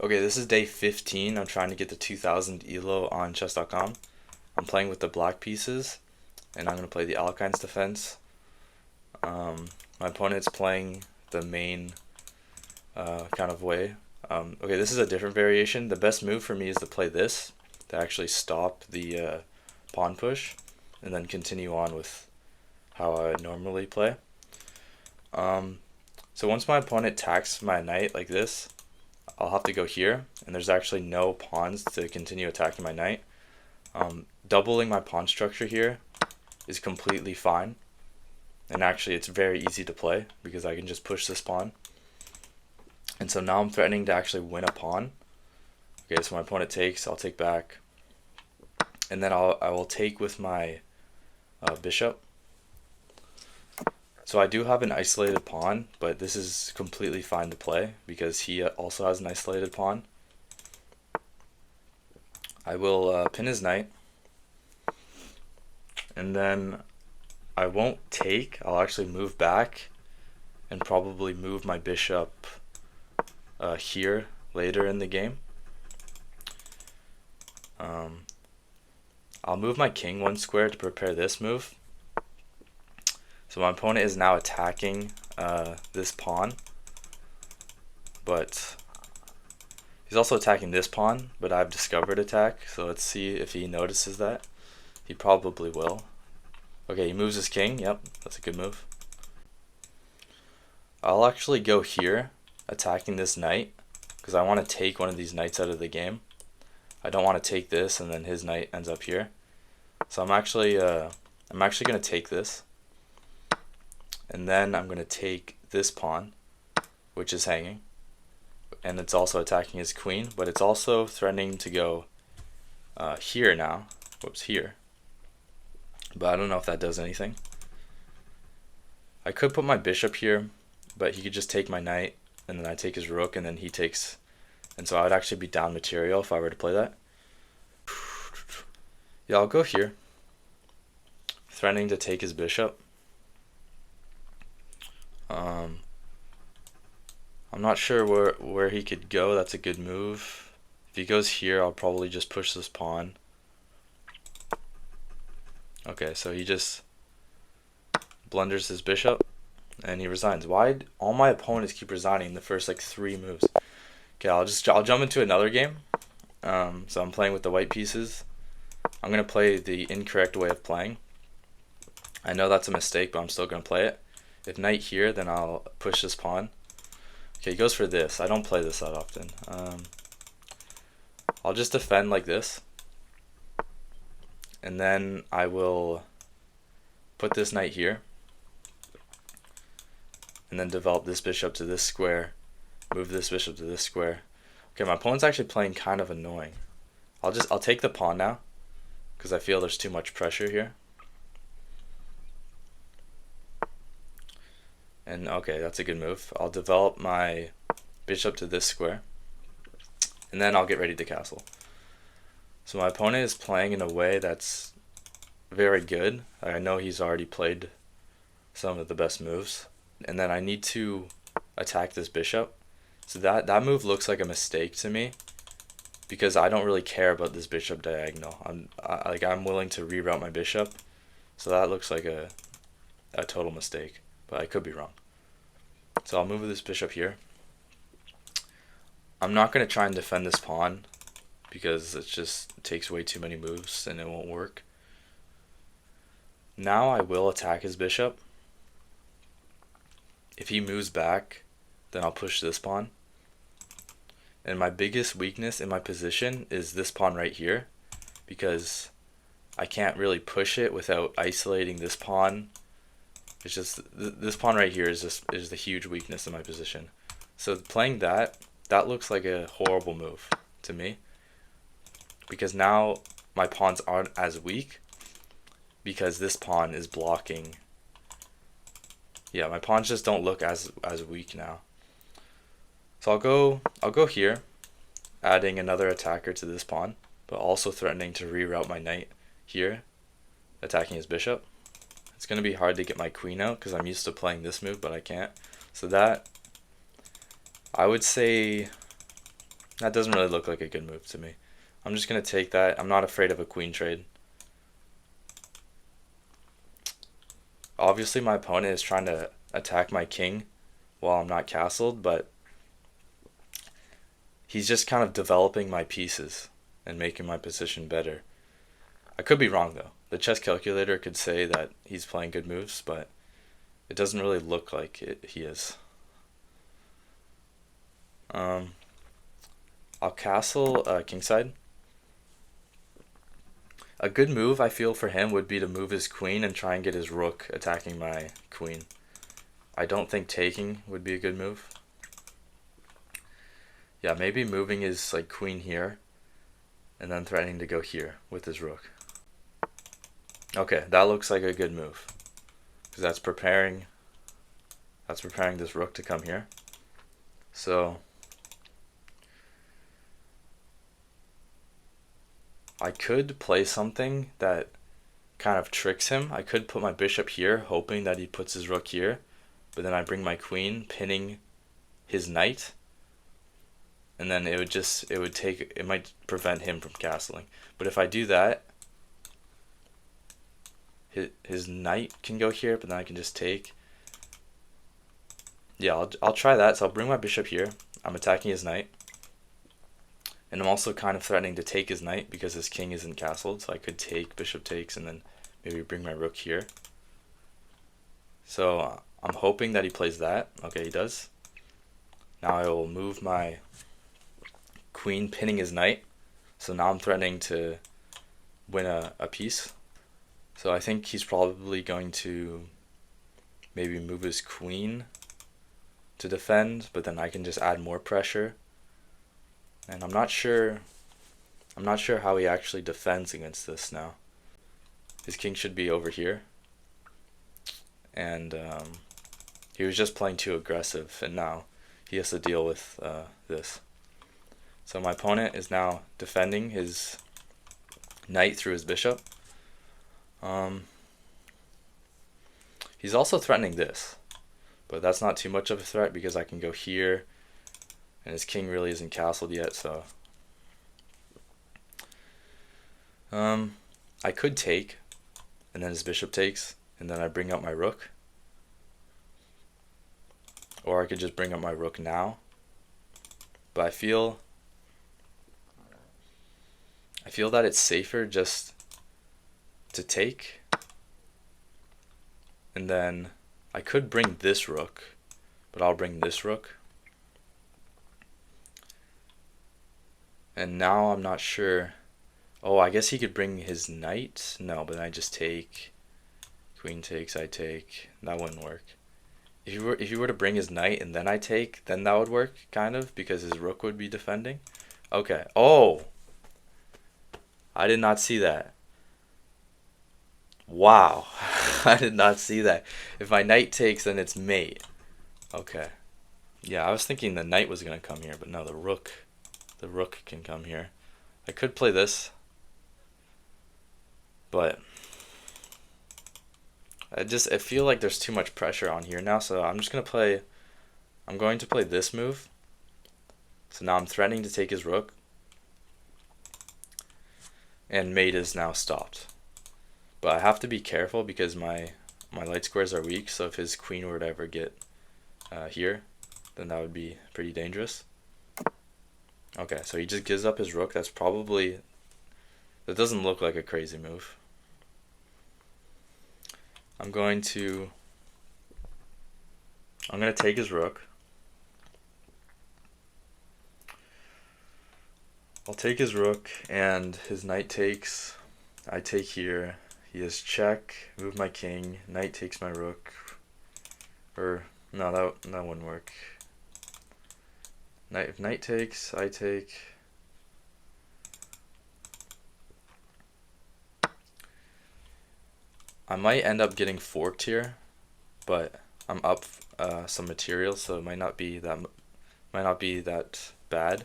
Okay, this is day 15. I'm trying to get the 2000 ELO on chess.com. I'm playing with the black pieces, and I'm going to play the Alekhine's defense. My opponent's playing the main kind of way. Okay, this is a different variation. The best move for me is to play this, to actually stop the pawn push, and then continue on with how I would normally play. So once my opponent attacks my knight like this, I'll have to go here, and there's actually no pawns to continue attacking my knight. Doubling my pawn structure here is completely fine, and actually it's very easy to play because I can just push this pawn. And so now I'm threatening to actually win a pawn. Okay, so my opponent takes, I'll take back, and then I will take with my bishop. So I do have an isolated pawn, but this is completely fine to play because he also has an isolated pawn. I will pin his knight, and then I won't take. I'll actually move back and probably move my bishop here later in the game. I'll move my king one square to prepare this move. So my opponent is now attacking this pawn, but he's also attacking this pawn, but I've discovered attack, so let's see if he notices that. He probably will. Okay, he moves his king. Yep, that's a good move. I'll actually go here, attacking this knight, because I want to take one of these knights out of the game. I don't want to take this and then his knight ends up here. So I'm actually going to take this. And then I'm going to take this pawn, which is hanging, and it's also attacking his queen, but it's also threatening to go here now. Whoops, here. But I don't know if that does anything. I could put my bishop here, but he could just take my knight, and then I take his rook, and then he takes, and so I would actually be down material if I were to play that. Yeah, I'll go here, threatening to take his bishop. I'm not sure where he could go. That's a good move. If he goes here, I'll probably just push this pawn. Okay, so he just blunders his bishop, and he resigns. Why all my opponents keep resigning in the first like 3 moves? Okay, I'll jump into another game. So I'm playing with the white pieces. I'm gonna play the incorrect way of playing. I know that's a mistake, but I'm still gonna play it. If knight here, then I'll push this pawn. Okay, he goes for this. I don't play this that often. I'll just defend like this. And then I will put this knight here. And then develop this bishop to this square. Move this bishop to this square. Okay, my opponent's actually playing kind of annoying. I'll take the pawn now, because I feel there's too much pressure here. And okay, that's a good move. I'll develop my bishop to this square, and then I'll get ready to castle. So my opponent is playing in a way that's very good. I know he's already played some of the best moves. And then I need to attack this bishop. So that move looks like a mistake to me, because I don't really care about this bishop diagonal. I'm willing to reroute my bishop. So that looks like a total mistake, but I could be wrong. So I'll move this bishop here. I'm not going to try and defend this pawn because it takes way too many moves and it won't work. Now I will attack his bishop. If he moves back, then I'll push this pawn. And my biggest weakness in my position is this pawn right here, because I can't really push it without isolating this pawn. It's just this pawn right here is the huge weakness in my position. So playing that looks like a horrible move to me, because now my pawns aren't as weak because this pawn is blocking. Yeah, my pawns just don't look as weak now. So I'll go here, adding another attacker to this pawn, but also threatening to reroute my knight here, attacking his bishop. It's going to be hard to get my queen out because I'm used to playing this move, but I can't. So that, I would say That doesn't really look like a good move to me. I'm just going to take that. I'm not afraid of a queen trade. Obviously, my opponent is trying to attack my king while I'm not castled, but he's just kind of developing my pieces and making my position better. I could be wrong, though. The chess calculator could say that he's playing good moves, but it doesn't really look like he is. I'll castle kingside. A good move, I feel, for him would be to move his queen and try and get his rook attacking my queen. I don't think taking would be a good move. Yeah, maybe moving his like queen here and then threatening to go here with his rook. Okay, that looks like a good move because that's preparing this rook to come here. So I could play something that kind of tricks him. I could put my bishop here, hoping that he puts his rook here, but then I bring my queen, pinning his knight, and then it might prevent him from castling. But if I do that, his knight can go here, but then I can just take. Yeah, I'll try that. So I'll bring my bishop here. I'm attacking his knight. And I'm also kind of threatening to take his knight because his king isn't castled. So I could take, bishop takes, and then maybe bring my rook here. So I'm hoping that he plays that. Okay, he does. Now I will move my queen, pinning his knight. So now I'm threatening to win a piece. So I think he's probably going to maybe move his queen to defend, but then I can just add more pressure. And I'm not sure how he actually defends against this now. His king should be over here. And he was just playing too aggressive, and now he has to deal with this. So my opponent is now defending his knight through his bishop. He's also threatening this, but that's not too much of a threat because I can go here, and his king really isn't castled yet, so I could take, and then his bishop takes, and then I bring up my rook. Or I could just bring up my rook now. But I feel that it's safer just to take. And then I could bring this rook, but I'll bring this rook. And now I'm not sure. Oh, I guess he could bring his knight. No, but I just take. Queen takes, I take. That wouldn't work. If you were to bring his knight and then I take, then that would work, kind of, because his rook would be defending. Okay. Oh! I did not see that. Wow. I did not see that. If my knight takes, then it's mate. Okay. Yeah, I was thinking the knight was going to come here, but no, the rook can come here. I could play this, but I feel like there's too much pressure on here now, so I'm going to play this move. So now I'm threatening to take his rook, and mate is now stopped. But I have to be careful because my light squares are weak, so if his queen were to ever get here, then that would be pretty dangerous. Okay, so he just gives up his rook. That doesn't look like a crazy move. I'm going to take his rook. I'll take his rook, and his knight takes. I take here. He has check. Move my king. Knight takes my rook. Or no, that wouldn't work. If knight takes, I take. I might end up getting forked here, but I'm up some material, so it might not be that bad.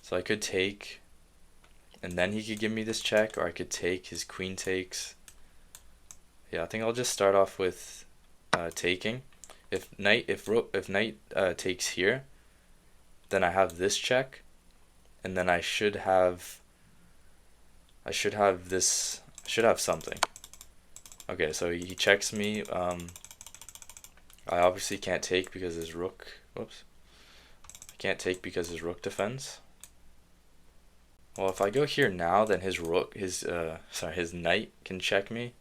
So I could take, and then he could give me this check, or I could take. His queen takes. Yeah, I think I'll just start off with taking. If knight takes here, then I have this check, and then I should have this, I should have something. Okay, so he checks me. I obviously can't take because his rook, whoops. I can't take because his rook defends. Well, if I go here now, then his rook, his knight can check me.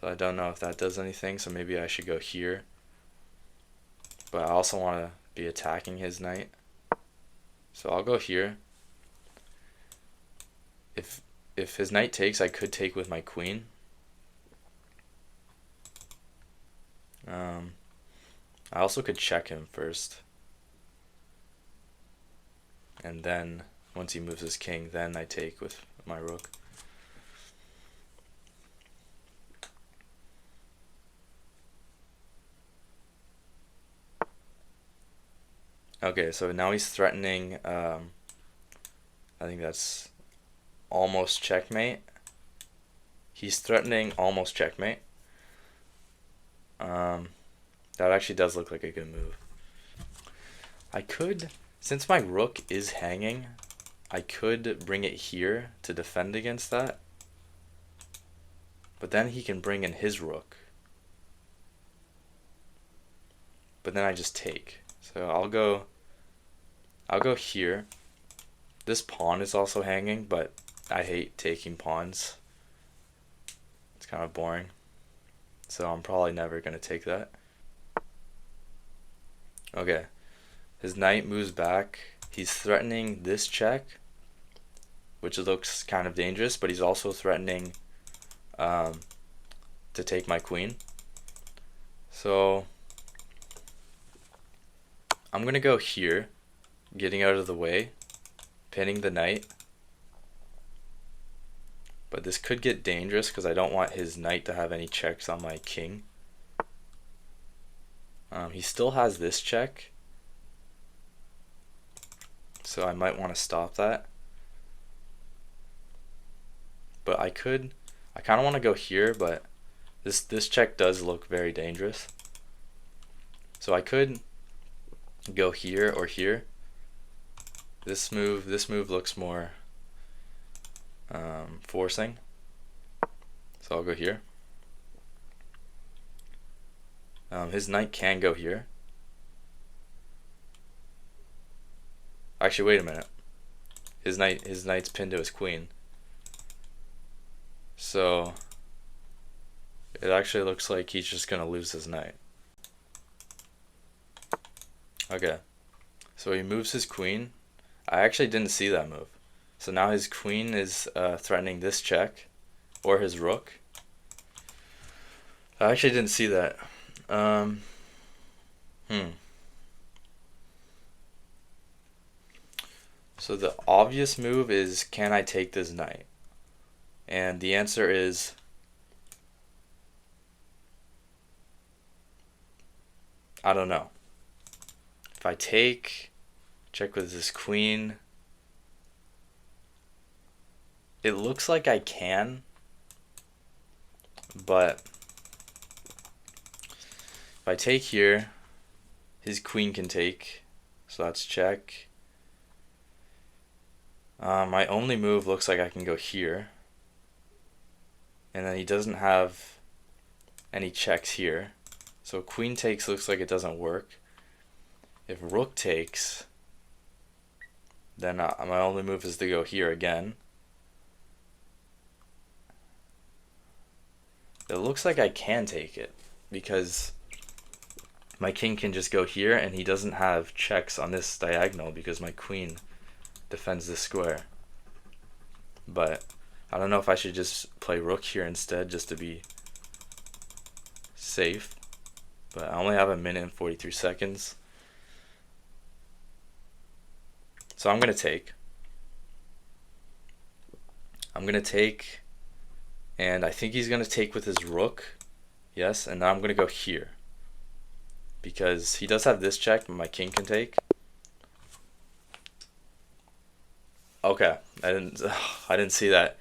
So I don't know if that does anything, so maybe I should go here. But I also want to be attacking his knight. So I'll go here. If his knight takes, I could take with my queen. I also could check him first. And then, once he moves his king, then I take with my rook. Okay, so now he's threatening, I think that's almost checkmate. He's threatening almost checkmate. That actually does look like a good move. I could, since my rook is hanging, I could bring it here to defend against that. But then he can bring in his rook. But then I just take. So I'll go here. This pawn is also hanging, but I hate taking pawns. It's kind of boring. So I'm probably never going to take that. Okay. His knight moves back. He's threatening this check, which looks kind of dangerous, but he's also threatening to take my queen. So I'm going to go here, getting out of the way, pinning the knight. But this could get dangerous because I don't want his knight to have any checks on my king. He still has this check, so I might want to stop that. But I kind of want to go here, but this check does look very dangerous. So I could go here or here. This move looks more forcing. So I'll go here. His knight can go here. Actually, wait a minute. His knight's pinned to his queen. So it actually looks like he's just gonna lose his knight. Okay. So he moves his queen. I actually didn't see that move. So now his queen is threatening this check, or his rook. I actually didn't see that. So the obvious move is, can I take this knight? And the answer is I don't know. If I take, check with this queen, it looks like I can, but if I take here, his queen can take, so that's check. My only move looks like I can go here, and then he doesn't have any checks here, so queen takes looks like it doesn't work. If rook takes, then my only move is to go here again. It looks like I can take it because my king can just go here, and he doesn't have checks on this diagonal because my queen defends this square. But I don't know if I should just play rook here instead just to be safe. But I only have 1 minute and 43 seconds. So I'm going to take. And I think he's going to take with his rook. Yes, and now I'm going to go here. Because he does have this check, but my king can take. Okay, I didn't see that.